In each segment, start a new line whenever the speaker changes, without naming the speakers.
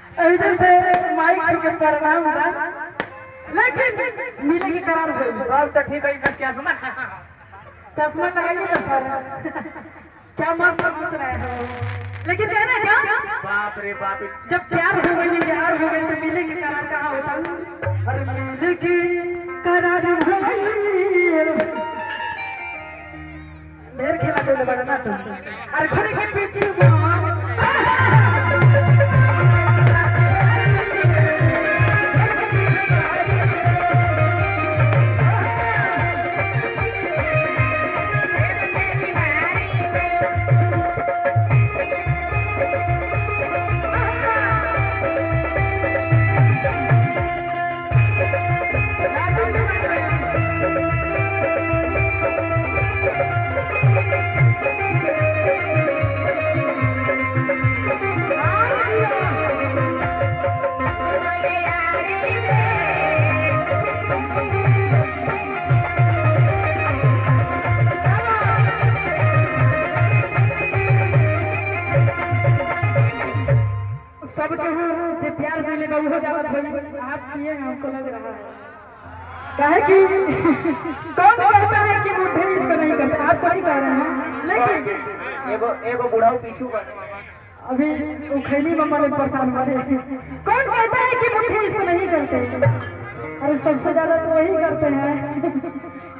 mic छुके प्रणाम लेकिन मिले के करार हो
सब तो ठीक है चश्मा
चश्मा लगाइए ना सर क्या मस्त हंस रहे हो लेकिन कहना क्या
बाप रे बाप
जब प्यार हो गई यार हो गई तो मिले के करार कहाँ होता अरे मिले के करार ढेर खेला कोई बड़ा ना तुम अरे घरे के पीछे से प्यार मिले बहुत ज्यादा आप किए हमको लग रहा है कहे कि कौन कहता है कि मुठ्ठे इसको नहीं करते आप नहीं कह रहे हैं लेकिन
एगो बुढ़ाऊ पीछू
अभी उखैली मम्मा लोग परेशान हो रहे कौन कहता है कि मुठ्ठे इसको नहीं करते अरे सबसे ज्यादा तो वही करते हैं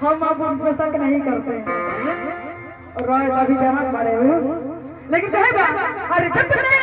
हम अब उनको शक नहीं करते हैं रोए अभी जमा पड़े हो लेकिन कहे बा अरे जब मैं